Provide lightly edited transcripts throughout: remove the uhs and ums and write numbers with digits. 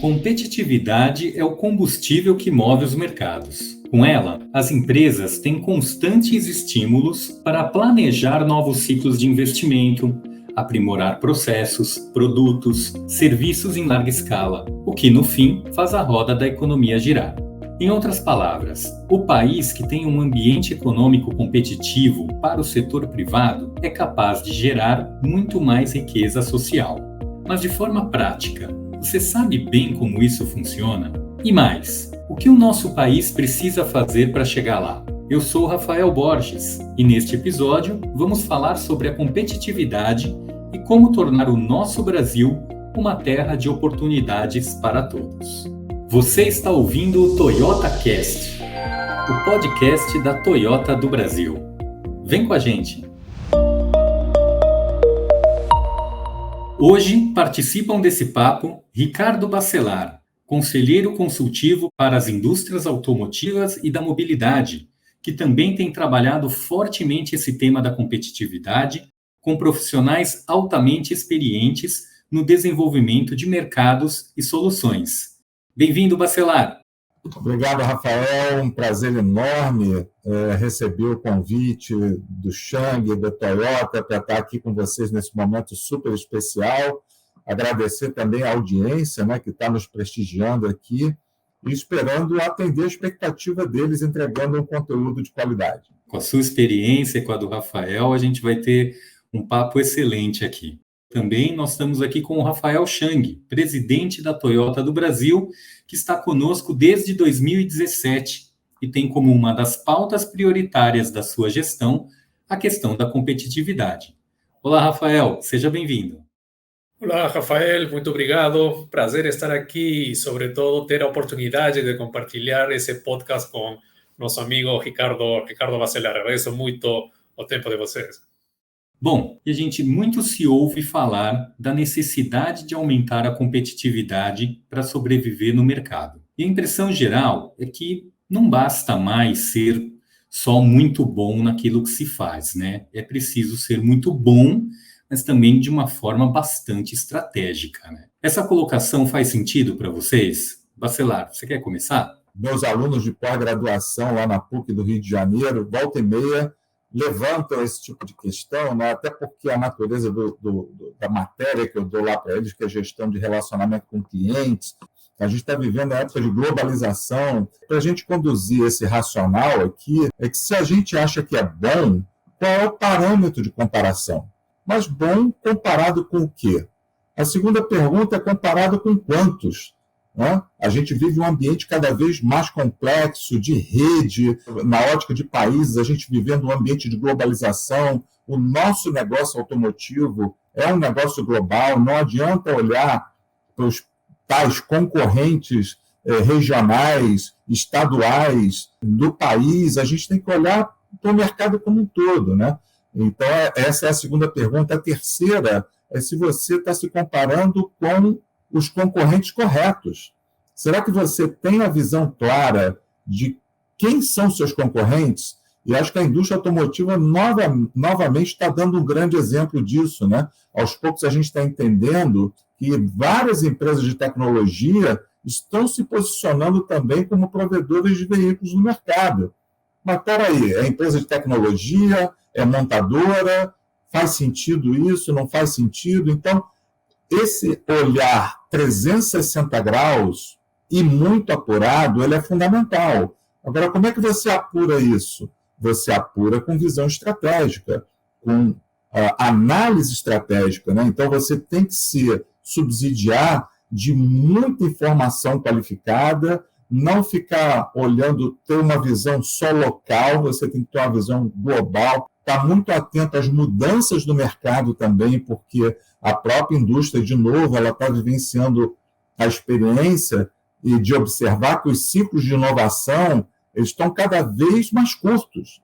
Competitividade é o combustível que move os mercados. Com ela, as empresas têm constantes estímulos para planejar novos ciclos de investimento, aprimorar processos, produtos, serviços em larga escala, o que, no fim, faz a roda da economia girar. Em outras palavras, o país que tem um ambiente econômico competitivo para o setor privado é capaz de gerar muito mais riqueza social. Mas de forma prática, você sabe bem como isso funciona? E mais, o que o nosso país precisa fazer para chegar lá? Eu sou Rafael Borges e neste episódio vamos falar sobre a competitividade e como tornar o nosso Brasil uma terra de oportunidades para todos. Você está ouvindo o Toyota Cast, o podcast da Toyota do Brasil. Vem com a gente! Hoje participam desse papo Ricardo Bacelar, conselheiro consultivo para as indústrias automotivas e da mobilidade, que também tem trabalhado fortemente esse tema da competitividade com profissionais altamente experientes no desenvolvimento de mercados e soluções. Bem-vindo, Bacelar. Obrigado, Rafael. Um prazer enorme receber o convite do Shang, da Toyota, para estar aqui com vocês nesse momento super especial. Agradecer também a audiência, que está nos prestigiando aqui e esperando atender a expectativa deles, entregando um conteúdo de qualidade. Com a sua experiência e com a do Rafael, a gente vai ter um papo excelente aqui. Também nós estamos aqui com o Rafael Shang, presidente da Toyota do Brasil, que está conosco desde 2017 e tem como uma das pautas prioritárias da sua gestão a questão da competitividade. Olá, Rafael, seja bem-vindo. Olá, Rafael, muito obrigado. Prazer estar aqui e, sobretudo, ter a oportunidade de compartilhar esse podcast com nosso amigo Ricardo Bacelar. Agradeço muito o tempo de vocês. Bom, e a gente muito se ouve falar da necessidade de aumentar a competitividade para sobreviver no mercado. E a impressão geral é que não basta mais ser só muito bom naquilo que se faz, né? É preciso ser muito bom, mas também de uma forma bastante estratégica, né? Essa colocação faz sentido para vocês? Bacelar, você quer começar? Meus alunos de pós-graduação lá na PUC do Rio de Janeiro, volta e meia, levantam esse tipo de questão, até porque a natureza da matéria que eu dou lá para eles, que é gestão de relacionamento com clientes, a gente está vivendo a época de globalização. Para a gente conduzir esse racional aqui, é que se a gente acha que é bom, qual é o parâmetro de comparação? Mas bom comparado com o quê? A segunda pergunta é comparado com quantos? A gente vive um ambiente cada vez mais complexo, de rede, na ótica de países, a gente vivendo um ambiente de globalização. O nosso negócio automotivo é um negócio global, não adianta olhar para os tais concorrentes regionais, estaduais do país, a gente tem que olhar para o mercado como um todo, Então, essa é a segunda pergunta. A terceira é se você está se comparando com os concorrentes corretos. Será que você tem a visão clara de quem são seus concorrentes? E acho que a indústria automotiva novamente está dando um grande exemplo disso, Aos poucos a gente está entendendo que várias empresas de tecnologia estão se posicionando também como provedores de veículos no mercado. Mas, peraí, é empresa de tecnologia, é montadora, faz sentido isso, não faz sentido? Então, esse olhar 360 graus e muito apurado, ele é fundamental. Agora, como é que você apura isso? Você apura com visão estratégica, com análise estratégica, Então, você tem que se subsidiar de muita informação qualificada, não ficar olhando, ter uma visão só local, você tem que ter uma visão global, estar muito atento às mudanças do mercado também, porque a própria indústria, de novo, ela está vivenciando a experiência e de observar que os ciclos de inovação eles estão cada vez mais curtos,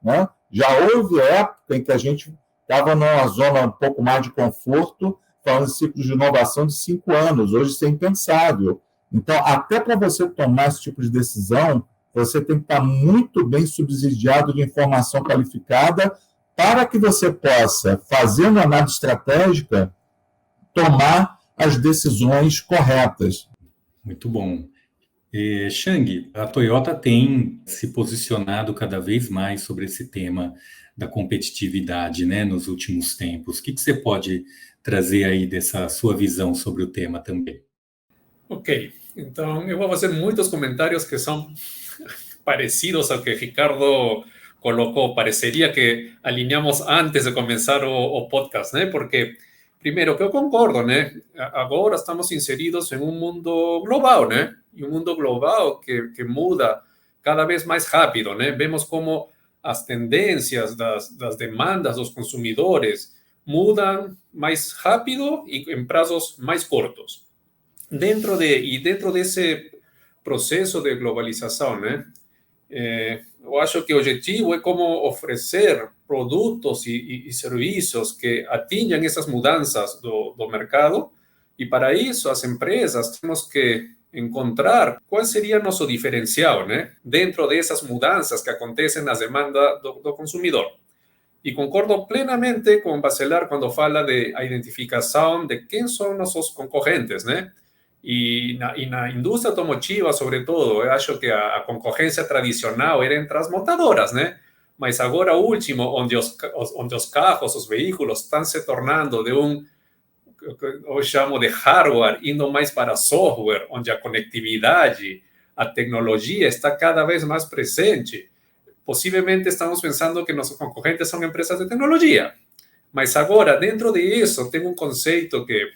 Já houve época em que a gente estava numa zona um pouco mais de conforto, falando de ciclos de inovação de 5 anos, hoje isso é impensável. Então, até para você tomar esse tipo de decisão, você tem que estar muito bem subsidiado de informação qualificada para que você possa, fazendo análise estratégica, tomar as decisões corretas. Muito bom. Shang, a Toyota tem se posicionado cada vez mais sobre esse tema da competitividade, né, nos últimos tempos. O que você pode trazer aí dessa sua visão sobre o tema também? Ok, então eu vou fazer muitos comentários que são parecidos ao que Ricardo colocou. Pareceria que alinhamos antes de começar o podcast, né? Porque, primeiro, que eu concordo, né? Agora estamos inseridos em um mundo global, né? E um mundo global que muda cada vez mais rápido, né? Vemos como as tendências das demandas dos consumidores mudam mais rápido e em prazos mais cortos. Dentro desse processo de globalização, né? Eu acho que o objetivo é como oferecer produtos e serviços que atinjam essas mudanças do mercado, e para isso as empresas temos que encontrar qual seria nosso diferencial, né? Dentro dessas mudanças que acontecem nas demandas do consumidor. E concordo plenamente com Bacelar quando fala de a identificação de quem são nossos concorrentes, né? E na indústria automotiva, sobretudo, eu acho que a concorrência tradicional era entre as montadoras, né? Mas agora, último, onde os carros, os veículos estão se tornando de eu chamo de hardware, indo mais para software, onde a conectividade, a tecnologia está cada vez mais presente. Possivelmente estamos pensando que nossos concorrentes são empresas de tecnologia. Mas agora, dentro disso, tem um conceito que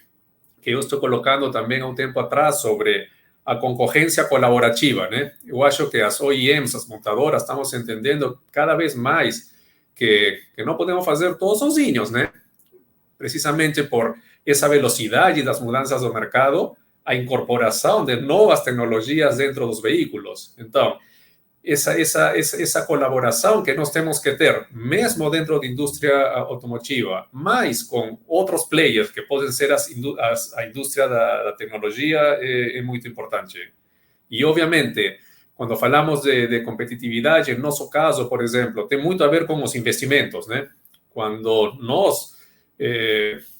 eu estou colocando também há um tempo atrás sobre a concorrência colaborativa, né? Eu acho que as OEMs, as montadoras, estamos entendendo cada vez mais que não podemos fazer todos sozinhos, né? Precisamente por essa velocidade das mudanças do mercado, a incorporação de novas tecnologias dentro dos veículos. Então, essa colaboração que nós temos que ter, mesmo dentro da indústria automotiva, mas com outros players, que podem ser a indústria da tecnologia, é muito importante. E, obviamente, quando falamos de competitividade, no nosso caso, por exemplo, tem muito a ver com os investimentos, né? Quando nós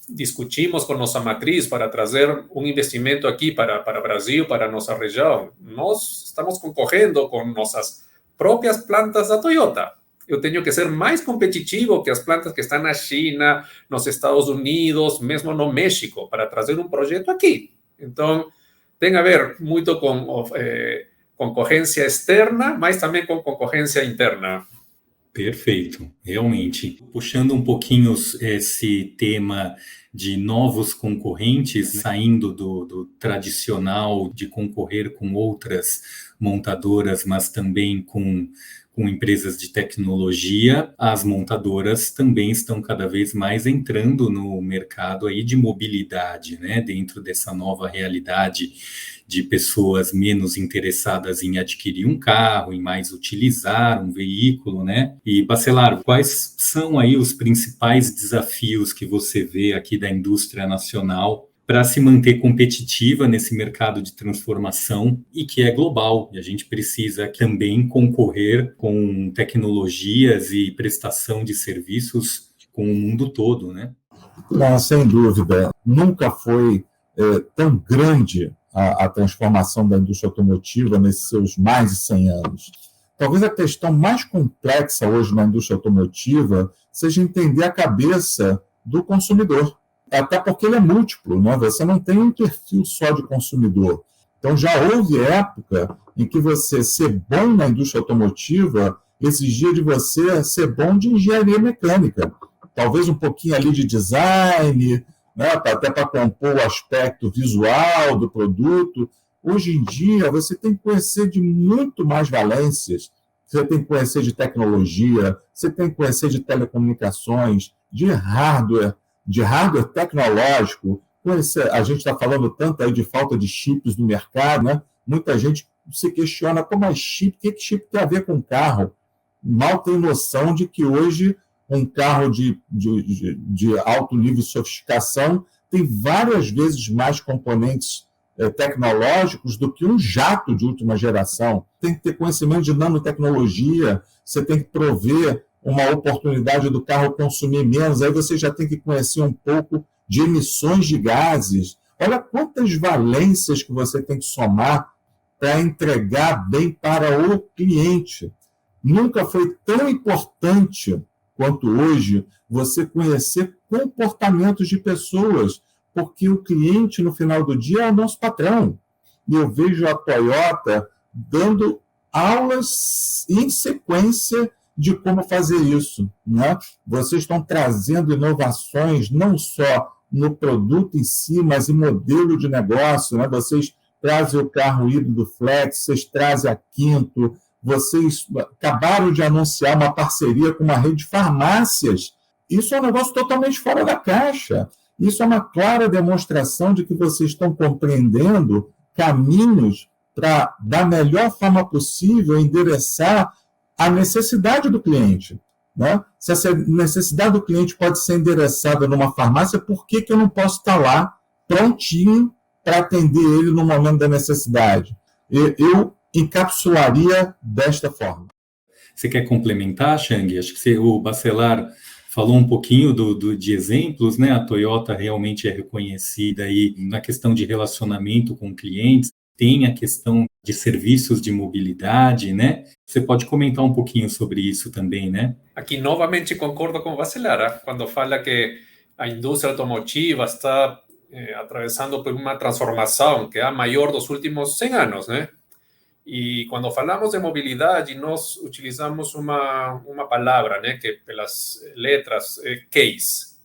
discutimos com nossa matriz para trazer um investimento aqui para Brasil, para nossa região, nós estamos concorrendo com nossas próprias plantas da Toyota. Eu tenho que ser mais competitivo que as plantas que estão na China, nos Estados Unidos, mesmo no México, para trazer um projeto aqui. Então, tem a ver muito com concorrência externa, mas também com concorrência interna. Perfeito, realmente. Puxando um pouquinho esse tema de novos concorrentes, saindo do tradicional de concorrer com outras montadoras, mas também com empresas de tecnologia, as montadoras também estão cada vez mais entrando no mercado aí de mobilidade, né? Dentro dessa nova realidade de pessoas menos interessadas em adquirir um carro, em mais utilizar um veículo, né? E, Bacelar, quais são aí os principais desafios que você vê aqui da indústria nacional para se manter competitiva nesse mercado de transformação e que é global? E a gente precisa também concorrer com tecnologias e prestação de serviços com o mundo todo, né? Não, sem dúvida. Nunca foi tão grande a transformação da indústria automotiva nesses seus mais de 100 anos. Talvez a questão mais complexa hoje na indústria automotiva seja entender a cabeça do consumidor, até porque ele é múltiplo, né? Você não tem um perfil só de consumidor. Então, já houve época em que você ser bom na indústria automotiva exigia de você ser bom de engenharia mecânica, talvez um pouquinho ali de design, né? Até para compor o aspecto visual do produto. Hoje em dia, você tem que conhecer de muito mais valências. Você tem que conhecer de tecnologia, você tem que conhecer de telecomunicações, de hardware tecnológico. A gente está falando tanto aí de falta de chips no mercado, né? Muita gente se questiona como é chip, o que chip tem a ver com carro? Mal tem noção de que hoje um carro de alto nível de sofisticação tem várias vezes mais componentes tecnológicos do que um jato de última geração. Tem que ter conhecimento de nanotecnologia, você tem que prover uma oportunidade do carro consumir menos, aí você já tem que conhecer um pouco de emissões de gases. Olha quantas valências que você tem que somar para entregar bem para o cliente. Nunca foi tão importante quanto hoje você conhecer comportamentos de pessoas, porque o cliente, no final do dia, é o nosso patrão. E eu vejo a Toyota dando aulas em sequência de como fazer isso, né? Vocês estão trazendo inovações não só no produto em si, mas em modelo de negócio, né? Vocês trazem o carro híbrido flex, vocês trazem a Quinto, vocês acabaram de anunciar uma parceria com uma rede de farmácias. Isso é um negócio totalmente fora da caixa. Isso é uma clara demonstração de que vocês estão compreendendo caminhos para, da melhor forma possível, endereçar a necessidade do cliente. Né? Se essa necessidade do cliente pode ser endereçada numa farmácia, por que eu não posso estar lá prontinho para atender ele no momento da necessidade? Eu encapsularia desta forma. Você quer complementar, Chang? Acho que o Bacelar falou um pouquinho de exemplos, né? A Toyota realmente é reconhecida aí na questão de relacionamento com clientes, tem a questão de serviços de mobilidade, né? Você pode comentar um pouquinho sobre isso também, né? Aqui, novamente, concordo com o Bacelar, quando fala que a indústria automotiva está atravessando por uma transformação que é a maior dos últimos 100 anos, né? E quando falamos de mobilidade, nós utilizamos uma palavra, né, que pelas letras case.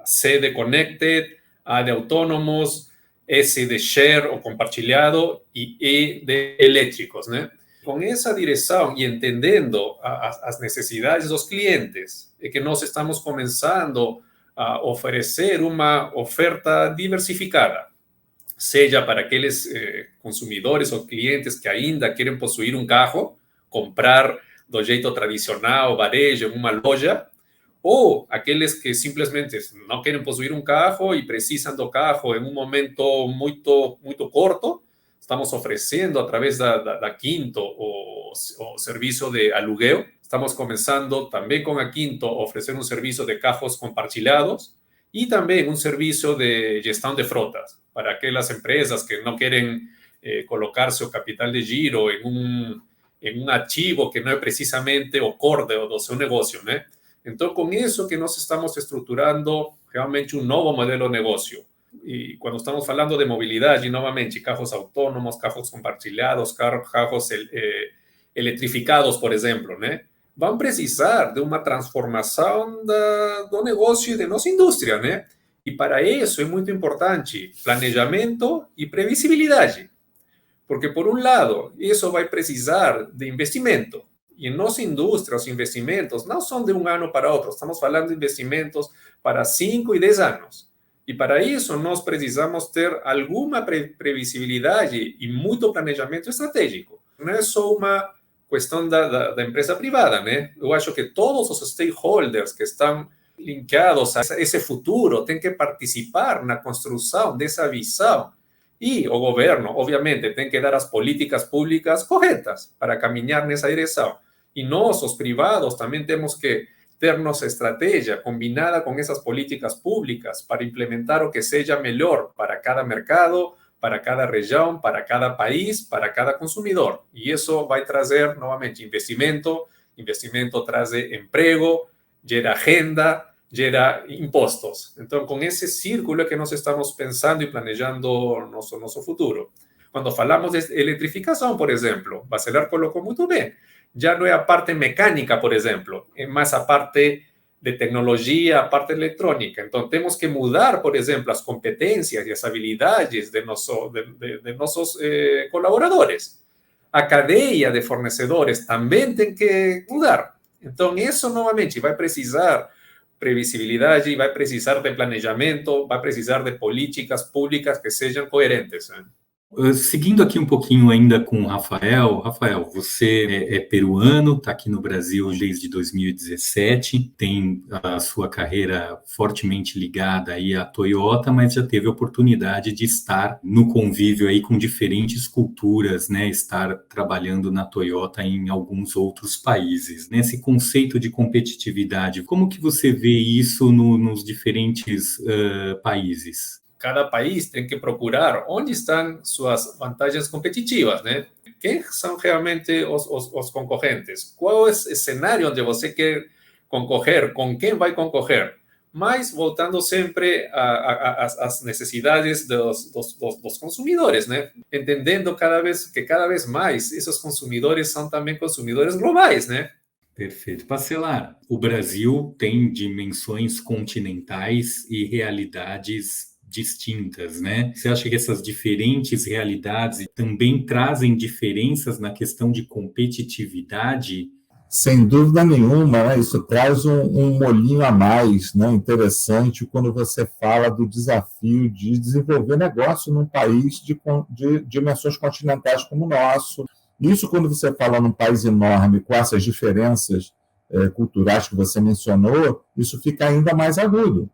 C de connected, A de autónomos, S de share ou compartilhado e E de elétricos, né? Com essa direção e entendendo as necessidades dos clientes, é que nós estamos começando a oferecer uma oferta diversificada, seja para aqueles consumidores ou clientes que ainda querem possuir um carro, comprar do jeito tradicional, varejo, em uma loja, ou aqueles que simplesmente não querem possuir um carro e precisam do carro em um momento muito, muito curto. Estamos oferecendo, através da Quinto, o serviço de aluguel. Estamos começando também com a Quinto a oferecer um serviço de carros compartilhados e também um serviço de gestão de frotas para aquelas empresas que não querem colocar seu capital de giro em um ativo que não é precisamente o core do seu negócio, né? Então, com isso que nós estamos estruturando realmente um novo modelo de negócio. E quando estamos falando de mobilidade, novamente, carros autônomos, carros compartilhados, carros eletrificados, por exemplo, né? Vão precisar de uma transformação do negócio e da nossa indústria, né? E para isso é muito importante planejamento e previsibilidade. Porque, por um lado, isso vai precisar de investimento. E em nossa indústria, os investimentos não são de um ano para outro. Estamos falando de investimentos para 5 e 10 anos. E para isso, nós precisamos ter alguma previsibilidade e muito planejamento estratégico. Não é só uma questão da empresa privada, né? Eu acho que todos os stakeholders que estão linkados a esse futuro têm que participar na construção dessa visão. E o governo, obviamente, tem que dar as políticas públicas corretas para caminhar nessa direção. E nós, os privados, também temos que ter nossa estratégia combinada com essas políticas públicas para implementar o que seja melhor para cada mercado, para cada região, para cada país, para cada consumidor. E isso vai trazer, novamente, investimento. Investimento traz emprego, gera renda, gera impostos. Então, com esse círculo é que nós estamos pensando e planejando nosso futuro. Quando falamos de eletrificação, por exemplo, Bacelar colocou muito bem. Já não é a parte mecânica, por exemplo, é mais a parte de tecnologia, a parte eletrônica. Então, temos que mudar, por exemplo, as competências e as habilidades de nossos colaboradores. A cadeia de fornecedores também tem que mudar. Então, isso, novamente, vai precisar previsibilidade, vai precisar de planejamento, vai precisar de políticas públicas que sejam coerentes, né? Seguindo aqui um pouquinho ainda com o Rafael. Rafael, você é peruano, está aqui no Brasil desde 2017, tem a sua carreira fortemente ligada aí à Toyota, mas já teve a oportunidade de estar no convívio aí com diferentes culturas, né? Estar trabalhando na Toyota em alguns outros países. Nesse conceito de competitividade, como que você vê isso nos diferentes países? cada país tem que procurar onde estão suas vantagens competitivas, né? Quem são realmente os concorrentes? Qual é o cenário onde você quer concorrer? Com quem vai concorrer? Mas voltando sempre às necessidades dos consumidores, né? Entendendo cada vez mais esses consumidores são também consumidores globais, né? Perfeito. Bacelar, o Brasil tem dimensões continentais e realidades distintas, né? Você acha que essas diferentes realidades também trazem diferenças na questão de competitividade? Sem dúvida nenhuma, né? Isso traz um molhinho a mais, né? Interessante quando você fala do desafio de desenvolver negócio num país de dimensões continentais como o nosso. Isso quando você fala num país enorme, com essas diferenças culturais que você mencionou, isso fica ainda mais agudo.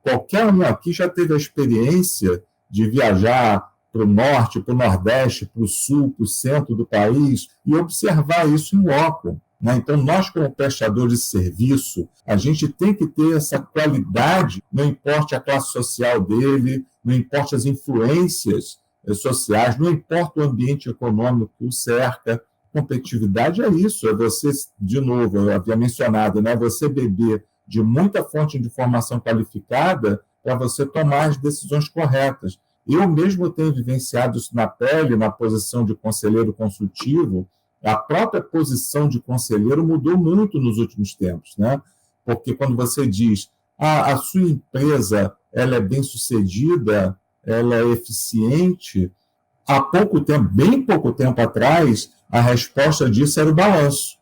Qualquer um aqui já teve a experiência de viajar para o norte, para o nordeste, para o sul, para o centro do país e observar isso em loco. Né? Então, nós, como prestadores de serviço, a gente tem que ter essa qualidade, não importa a classe social dele, não importa as influências sociais, não importa o ambiente econômico que o cerca. Competitividade é isso, é você, de novo, eu havia mencionado, né? Você beber de muita fonte de informação qualificada para você tomar as decisões corretas. Eu mesmo tenho vivenciado isso na pele, na posição de conselheiro consultivo. A própria posição de conselheiro mudou muito nos últimos tempos, né? Porque quando você diz a sua empresa ela é bem-sucedida, ela é eficiente, há pouco tempo, bem pouco tempo atrás, a resposta disso era o balanço.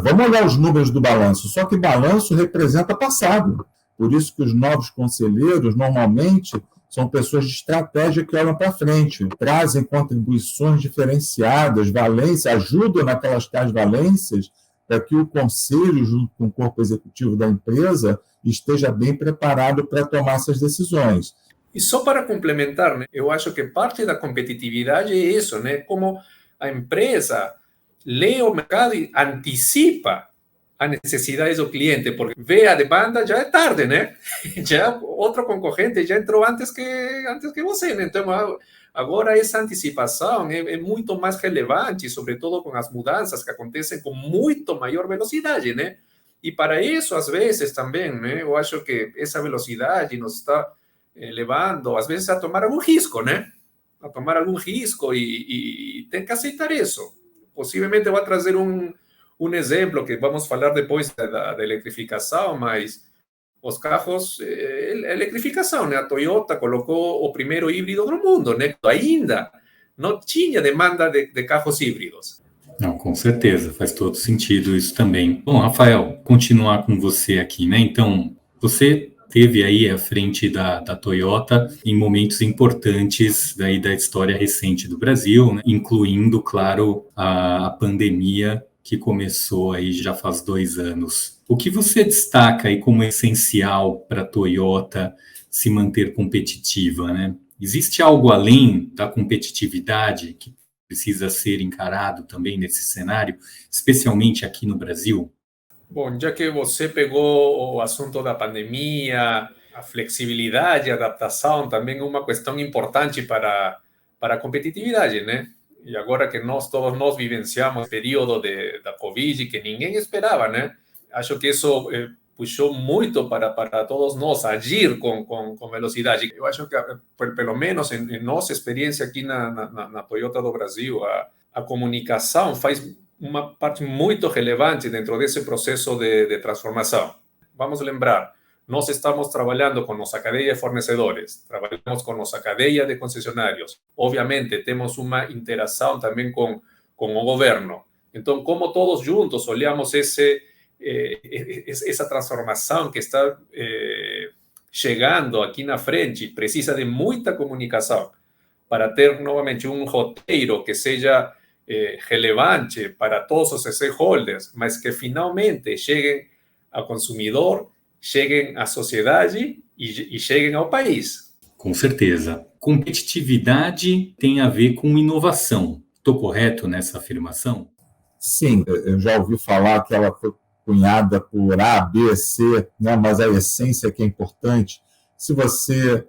Vamos olhar os números do balanço, só que balanço representa passado. Por isso que os novos conselheiros, normalmente, são pessoas de estratégia que olham para frente, trazem contribuições diferenciadas, valências, ajudam naquelas tais valências para que o conselho, junto com o corpo executivo da empresa, esteja bem preparado para tomar essas decisões. E só para complementar, né, eu acho que parte da competitividade é isso, né? Como a empresa lê o mercado e antecipa as necessidades do cliente, porque vê a demanda, já é tarde, né? Já outro concorrente já entrou antes que você, né? Então, agora essa antecipação é muito mais relevante, sobretudo com as mudanças que acontecem com muito maior velocidade, né? E para isso, às vezes, também, né? Eu acho que essa velocidade nos está levando, às vezes, a tomar algum risco, né? A tomar algum risco e tem que aceitar isso. Possivelmente vai trazer um exemplo que vamos falar depois da eletrificação, mas os carros, a eletrificação, né? A Toyota colocou o primeiro híbrido no mundo, né? Ainda não tinha demanda de carros híbridos. Não, com certeza, faz todo sentido isso também. Bom, Rafael, continuar com você aqui, né? Então, você teve aí à frente da Toyota em momentos importantes daí da história recente do Brasil, né? Incluindo, claro, a pandemia que começou aí já faz 2 anos. O que você destaca aí como essencial para a Toyota se manter competitiva, né? Existe algo além da competitividade que precisa ser encarado também nesse cenário, especialmente aqui no Brasil? Bom, já que você pegou o assunto da pandemia, a flexibilidade, a adaptação também é uma questão importante para a competitividade, né? E agora que todos nós vivenciamos o período da Covid, que ninguém esperava, né? Acho que isso puxou muito para todos nós agir com velocidade. Eu acho que, pelo menos em nossa experiência aqui na Toyota do Brasil, a comunicação faz uma parte muito relevante dentro desse processo de transformação. Vamos lembrar, nós estamos trabalhando com nossa cadeia de fornecedores, trabalhamos com nossa cadeia de concessionários. Obviamente, temos uma interação também com o governo. Então, como todos juntos olhamos essa transformação que está chegando aqui na frente, precisa de muita comunicação para ter, novamente, um roteiro que seja relevante para todos os stakeholders, mas que finalmente cheguem ao consumidor, cheguem à sociedade e cheguem ao país. Com certeza. Competitividade tem a ver com inovação. Estou correto nessa afirmação? Sim, eu já ouvi falar que ela foi cunhada por A, B, C, né? Mas a essência que é importante. Se você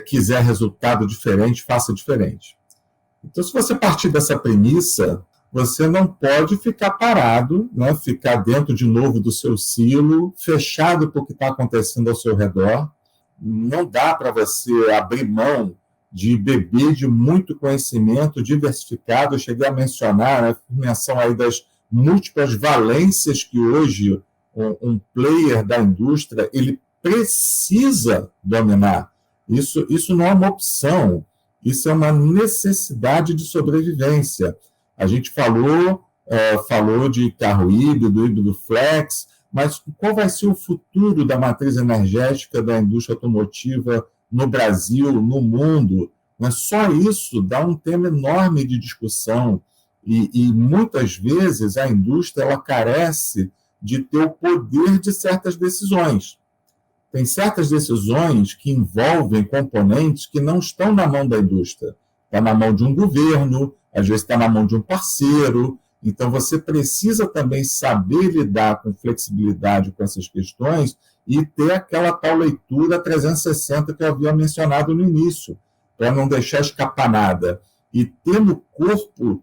quiser resultado diferente, faça diferente. Então, se você partir dessa premissa, você não pode ficar parado, né? Ficar dentro de novo do seu silo, fechado para o que está acontecendo ao seu redor. Não dá para você abrir mão de beber de muito conhecimento diversificado. Eu cheguei a mencionar, né, menção aí das múltiplas valências que hoje um player da indústria ele precisa dominar. Isso não é uma opção, isso é uma necessidade de sobrevivência. A gente falou de carro híbrido flex, mas qual vai ser o futuro da matriz energética da indústria automotiva no Brasil, no mundo? Mas só isso dá um tema enorme de discussão e muitas vezes a indústria ela carece de ter o poder de certas decisões. Tem certas decisões que envolvem componentes que não estão na mão da indústria. Está na mão de um governo, às vezes está na mão de um parceiro. Então, você precisa também saber lidar com flexibilidade com essas questões e ter aquela tal leitura 360 que eu havia mencionado no início, para não deixar escapar nada. E ter no corpo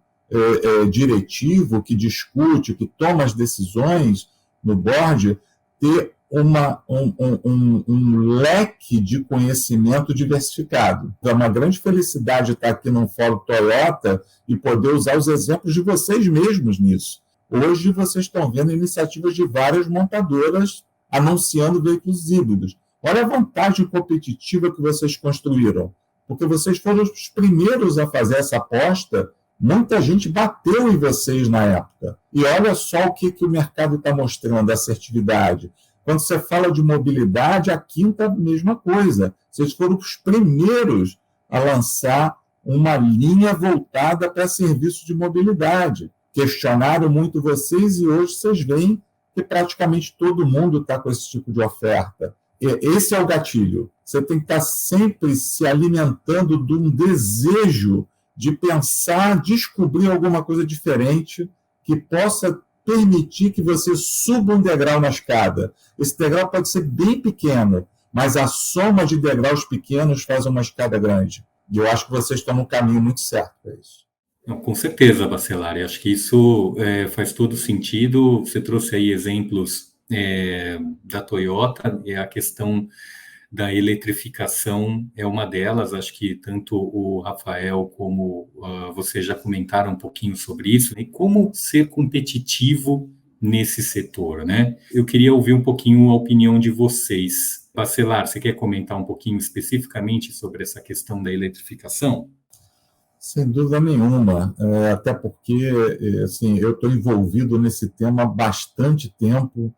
diretivo que discute, que toma as decisões no board, ter um leque de conhecimento diversificado. É uma grande felicidade estar aqui no Fórum Toyota e poder usar os exemplos de vocês mesmos nisso. Hoje vocês estão vendo iniciativas de várias montadoras anunciando veículos híbridos. Olha a vantagem competitiva que vocês construíram, porque vocês foram os primeiros a fazer essa aposta. Muita gente bateu em vocês na época. E olha só o que o mercado está mostrando, a assertividade. Quando você fala de mobilidade, a Quinta, mesma coisa. Vocês foram os primeiros a lançar uma linha voltada para serviço de mobilidade. Questionaram muito vocês e hoje vocês veem que praticamente todo mundo está com esse tipo de oferta. Esse é o gatilho. Você tem que estar sempre se alimentando de um desejo de pensar, descobrir alguma coisa diferente que possa permitir que você suba um degrau na escada. Esse degrau pode ser bem pequeno, mas a soma de degraus pequenos faz uma escada grande. E eu acho que vocês estão no caminho muito certo para isso. Não, com certeza, Bacelar. Acho que isso faz todo sentido. Você trouxe aí exemplos da Toyota, e a questão da eletrificação é uma delas. Acho que tanto o Rafael como você já comentaram um pouquinho sobre isso, né? E como ser competitivo nesse setor, né? Eu queria ouvir um pouquinho a opinião de vocês. Bacelar, você quer comentar um pouquinho especificamente sobre essa questão da eletrificação? Sem dúvida nenhuma, até porque assim, eu estou envolvido nesse tema há bastante tempo.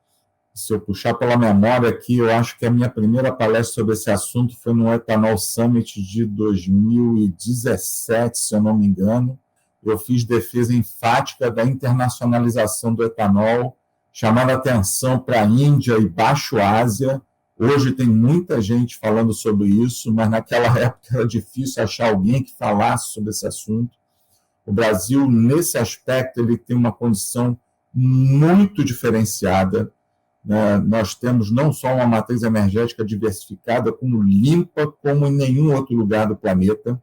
Se eu puxar pela memória aqui, eu acho que a minha primeira palestra sobre esse assunto foi no Ethanol Summit de 2017, se eu não me engano. Eu fiz defesa enfática da internacionalização do etanol, chamando atenção para a Índia e Baixo Ásia. Hoje tem muita gente falando sobre isso, mas naquela época era difícil achar alguém que falasse sobre esse assunto. O Brasil, nesse aspecto, ele tem uma condição muito diferenciada. Nós temos não só uma matriz energética diversificada, como limpa, como em nenhum outro lugar do planeta.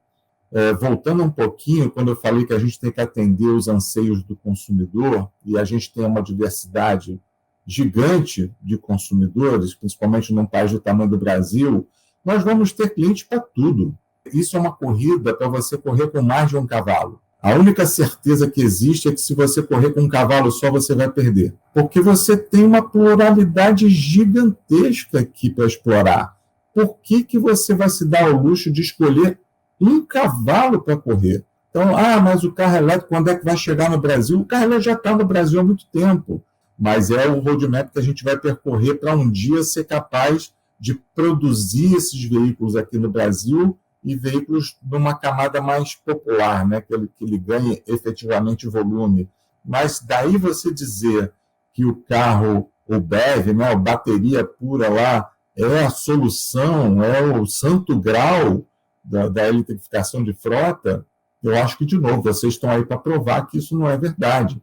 Voltando um pouquinho, quando eu falei que a gente tem que atender os anseios do consumidor, e a gente tem uma diversidade gigante de consumidores, principalmente num país do tamanho do Brasil, nós vamos ter clientes para tudo. Isso é uma corrida para você correr com mais de um cavalo. A única certeza que existe é que se você correr com um cavalo só, você vai perder. Porque você tem uma pluralidade gigantesca aqui para explorar. Por que você vai se dar ao luxo de escolher um cavalo para correr? Então, mas o carro elétrico, quando é que vai chegar no Brasil? O carro elétrico já está no Brasil há muito tempo. Mas é o roadmap que a gente vai percorrer para um dia ser capaz de produzir esses veículos aqui no Brasil e veículos numa camada mais popular, né, que ele ganhe efetivamente volume. Mas daí você dizer que o carro, o BEV, né, a bateria pura lá, é a solução, é o santo grau da eletrificação de frota, eu acho que, de novo, vocês estão aí para provar que isso não é verdade.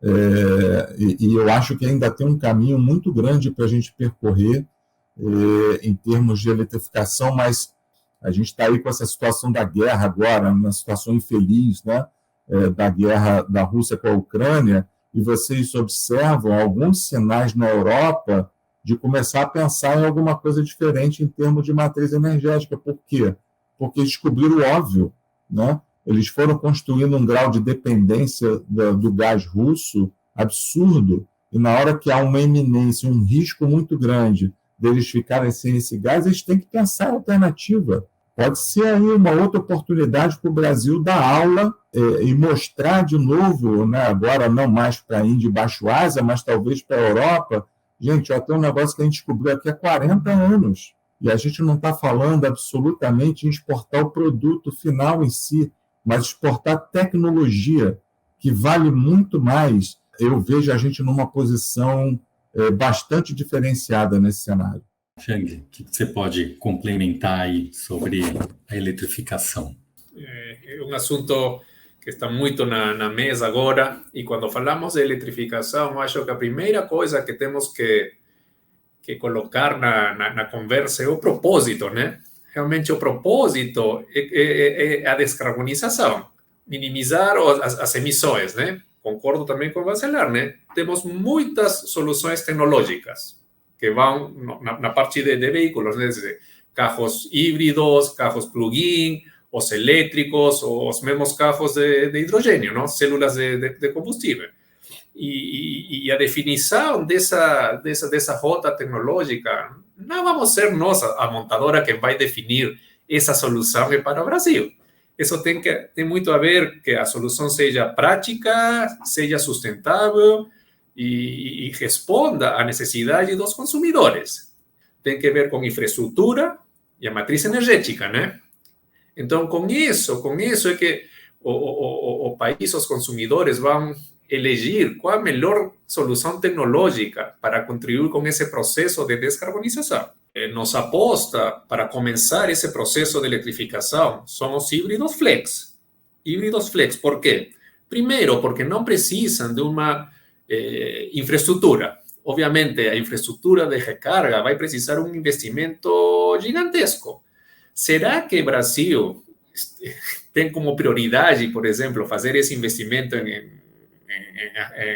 E eu acho que ainda tem um caminho muito grande para a gente percorrer em termos de eletrificação, mas A gente está aí com essa situação da guerra agora, uma situação infeliz, né? Da guerra da Rússia com a Ucrânia, e vocês observam alguns sinais na Europa de começar a pensar em alguma coisa diferente em termos de matriz energética. Por quê? Porque descobriram o óbvio, né? Eles foram construindo um grau de dependência do gás russo absurdo, e na hora que há uma iminência, um risco muito grande deles ficarem sem esse gás, eles têm que pensar em alternativa. Pode ser aí uma outra oportunidade para o Brasil dar aula e mostrar de novo, né, agora não mais para a Índia e Baixo Ásia, mas talvez para a Europa. Gente, tem um negócio que a gente descobriu aqui há 40 anos, e a gente não está falando absolutamente em exportar o produto final em si, mas exportar tecnologia, que vale muito mais. Eu vejo a gente numa posição bastante diferenciada nesse cenário. Chang, o que você pode complementar aí sobre a eletrificação? É um assunto que está muito na mesa agora, e quando falamos de eletrificação, acho que a primeira coisa que temos que colocar na conversa é o propósito, né? Realmente o propósito é a descarbonização, minimizar as emissões, né? Concordo também com o Bacelar, né? Temos muitas soluções tecnológicas que vão na parte de veículos, né? Desde carros híbridos, carros plug-in, os elétricos, os mesmos carros de hidrogênio, não? Células de combustível. E a definição dessa rota tecnológica, não vamos ser nós, a montadora, que vai definir essa solução para o Brasil. Isso tem muito a ver que a solução seja prática, seja sustentável e responda à necessidade dos consumidores. Tem que ver com infraestrutura e a matriz energética, né? Então, com isso é que o país, os consumidores vão elegir qual a melhor solução tecnológica para contribuir com esse processo de descarbonização. Nossa aposta para começar esse processo de eletrificação são os híbridos flex. Híbridos flex, por quê? Primeiro, porque não precisam de uma infraestrutura. Obviamente, a infraestrutura de recarga vai precisar um investimento gigantesco. Será que o Brasil tem como prioridade, por exemplo, fazer esse investimento em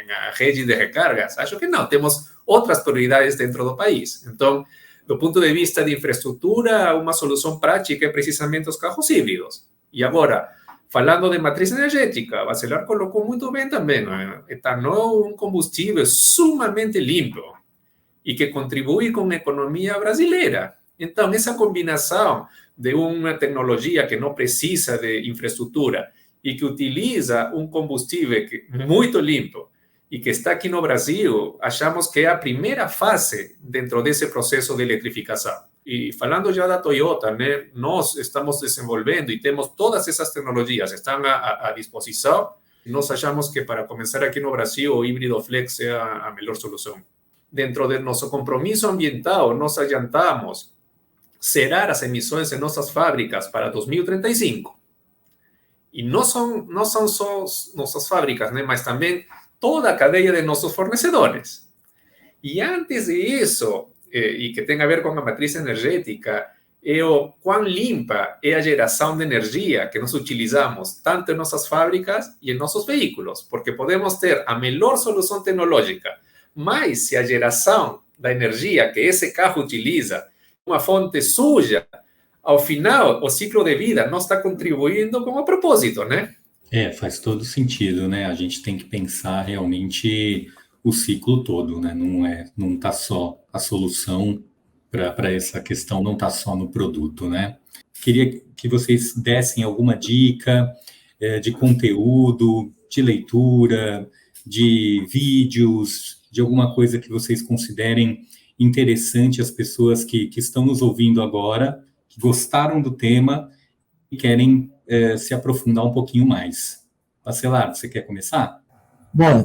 a rede de recargas? Acho que não. Temos outras prioridades dentro do país. Então, do ponto de vista de infraestrutura, uma solução prática é precisamente os carros híbridos. E agora, falando de matriz energética, Bacelar colocou muito bem também, né? Etanol, um combustível sumamente limpo e que contribui com a economia brasileira. Então, essa combinação de uma tecnologia que não precisa de infraestrutura e que utiliza um combustível muito limpo e que está aqui no Brasil, achamos que é a primeira fase dentro desse processo de eletrificação. E falando já da Toyota, né, nós estamos desenvolvendo e temos todas essas tecnologias, estão à disposição. Nós achamos que para começar aqui no Brasil, o híbrido flex é a melhor solução. Dentro do nosso compromisso ambiental, nós adiantamos zerar as emissões em nossas fábricas para 2035. E não são só nossas fábricas, né, mas também toda a cadeia de nossos fornecedores. E antes disso, e que tem a ver com a matriz energética, é o quão limpa é a geração de energia que nós utilizamos, tanto em nossas fábricas e em nossos veículos, porque podemos ter a melhor solução tecnológica, mas se a geração da energia que esse carro utiliza uma fonte suja, ao final, o ciclo de vida não está contribuindo com o propósito, né? Faz todo sentido, né? A gente tem que pensar realmente o ciclo todo, né? Não está só a solução para essa questão, não está só no produto, né? Queria que vocês dessem alguma dica de conteúdo, de leitura, de vídeos, de alguma coisa que vocês considerem interessante as pessoas que estão nos ouvindo agora, que gostaram do tema e querem se aprofundar um pouquinho mais. Bacelar, você quer começar? Bom,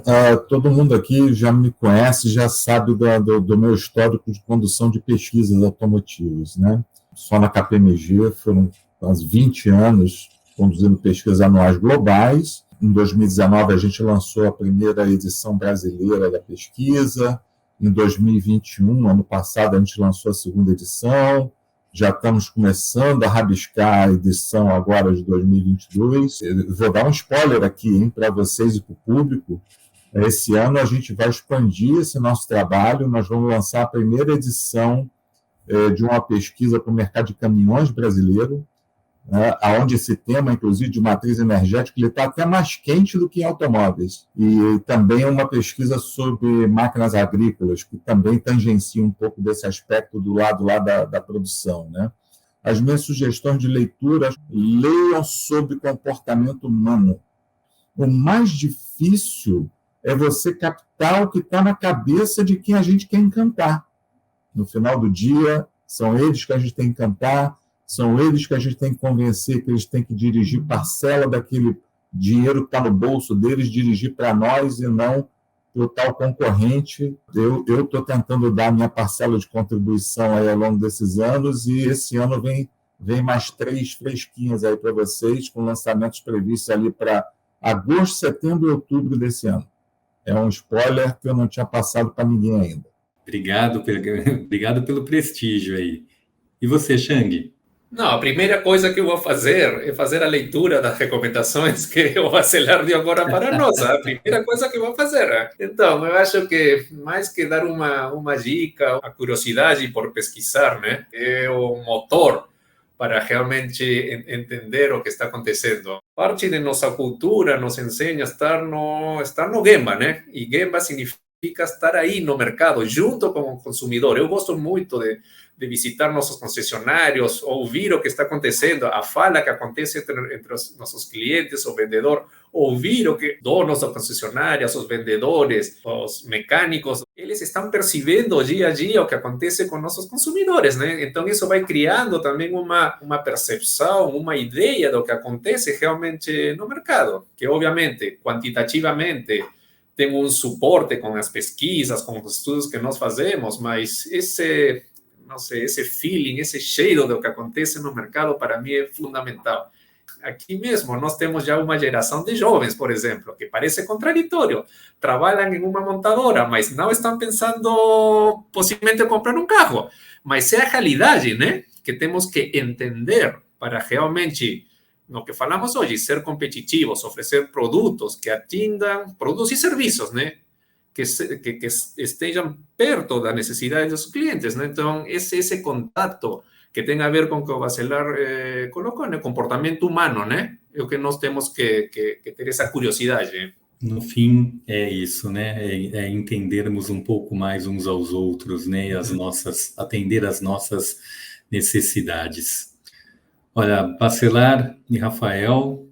todo mundo aqui já me conhece, já sabe do meu histórico de condução de pesquisas automotivas, né? Só na KPMG foram quase 20 anos conduzindo pesquisas anuais globais. Em 2019, a gente lançou a primeira edição brasileira da pesquisa. Em 2021, ano passado, a gente lançou a segunda edição. Já estamos começando a rabiscar a edição agora de 2022. Eu vou dar um spoiler aqui para vocês e para o público. Esse ano a gente vai expandir esse nosso trabalho, nós vamos lançar a primeira edição de uma pesquisa para o mercado de caminhões brasileiro, né, onde esse tema, inclusive, de matriz energética, ele está até mais quente do que em automóveis. E também uma pesquisa sobre máquinas agrícolas, que também tangencia um pouco desse aspecto do lado lá da produção, né? As minhas sugestões de leitura, leiam sobre comportamento humano. O mais difícil é você captar o que está na cabeça de quem a gente quer encantar. No final do dia, são eles que a gente tem que encantar, são eles que a gente tem que convencer que eles têm que dirigir parcela daquele dinheiro que está no bolso deles, dirigir para nós e não para o tal concorrente. Eu estou tentando dar minha parcela de contribuição aí ao longo desses anos e esse ano vem mais 3 fresquinhas aí para vocês, com lançamentos previstos ali para agosto, setembro e outubro desse ano. É um spoiler que eu não tinha passado para ninguém ainda. Obrigado pelo prestígio aí. E você, Shang? Não, a primeira coisa que eu vou fazer é fazer a leitura das recomendações que o Bacelar deu agora para nós. A primeira coisa que eu vou fazer. Então, eu acho que mais que dar uma dica, a curiosidade por pesquisar, né, é o motor para realmente entender o que está acontecendo. Parte de nossa cultura nos ensina a estar no Gemba, né? E Gemba significa estar aí no mercado, junto com o consumidor. Eu gosto muito de visitar nossos concessionários, ouvir o que está acontecendo, a fala que acontece entre os nossos clientes, o vendedor, ouvir o que donos da concessionária, os vendedores, os mecânicos, eles estão percebendo dia a dia o que acontece com nossos consumidores, né? Então isso vai criando também uma percepção, uma ideia do que acontece realmente no mercado, que obviamente, quantitativamente, tem um suporte com as pesquisas, com os estudos que nós fazemos, mas esse feeling, esse cheiro do que acontece no mercado, para mim é fundamental. Aqui mesmo, nós temos já uma geração de jovens, por exemplo, que parece contraditório. Trabalham em uma montadora, mas não estão pensando possivelmente em comprar um carro. Mas é a realidade, né? Que temos que entender para realmente, no que falamos hoje, ser competitivos, oferecer produtos que atendam, produtos e serviços, né? Que estejam perto da necessidade dos clientes, né? Então, esse contato que tem a ver com o que o Bacelar colocou, né? Comportamento humano, né? É o que nós temos que ter essa curiosidade. No fim, é isso, né? É entendermos um pouco mais uns aos outros, né? E atender às nossas necessidades. Olha, Bacelar e Rafael,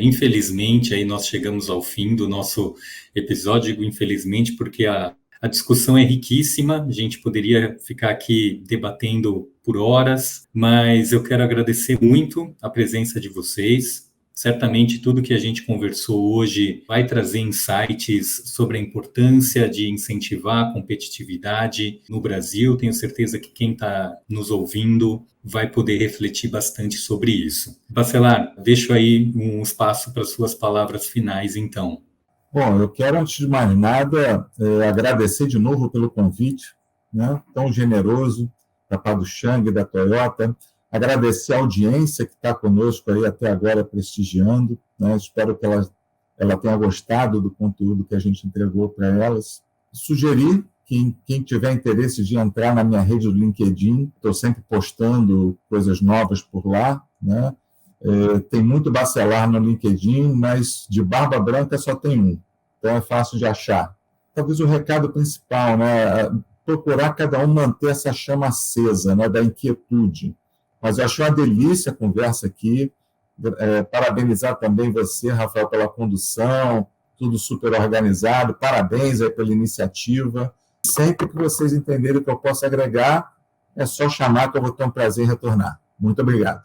infelizmente, aí nós chegamos ao fim do nosso episódio, infelizmente, porque a discussão é riquíssima, a gente poderia ficar aqui debatendo por horas, mas eu quero agradecer muito a presença de vocês. Certamente tudo que a gente conversou hoje vai trazer insights sobre a importância de incentivar a competitividade no Brasil. Tenho certeza que quem está nos ouvindo vai poder refletir bastante sobre isso. Bacelar, deixo aí um espaço para suas palavras finais, então. Bom, eu quero, antes de mais nada, agradecer de novo pelo convite, né, tão generoso, da parte do Shang, da Toyota. Agradecer a audiência que está conosco aí até agora prestigiando, né? Espero que ela tenha gostado do conteúdo que a gente entregou para elas. Sugerir que quem tiver interesse de entrar na minha rede do LinkedIn, estou sempre postando coisas novas por lá, né? Tem muito Bacelar no LinkedIn, mas de barba branca só tem um, então é fácil de achar. Talvez o recado principal, né? Procurar cada um manter essa chama acesa, né? Da inquietude. Mas eu achei uma delícia a conversa aqui. Parabenizar também você, Rafael, pela condução, tudo super organizado. Parabéns aí pela iniciativa. Sempre que vocês entenderem o que eu posso agregar, é só chamar que eu vou ter um prazer em retornar. Muito obrigado.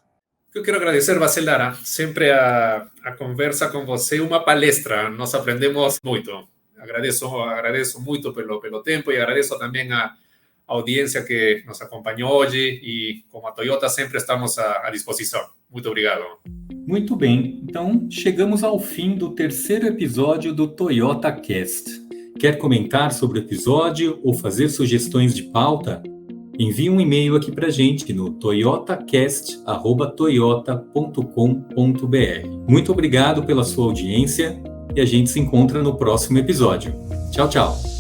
Eu quero agradecer, Bacelar, sempre a conversa com você, uma palestra. Nós aprendemos muito. Agradeço muito pelo tempo e agradeço também a audiência que nos acompanhou hoje e, como a Toyota, sempre estamos à disposição. Muito obrigado. Muito bem, então chegamos ao fim do 3º episódio do Toyota Cast. Quer comentar sobre o episódio ou fazer sugestões de pauta? envie um e-mail aqui para a gente no toyotacast@toyota.com.br. Muito obrigado pela sua audiência e a gente se encontra no próximo episódio. Tchau, tchau!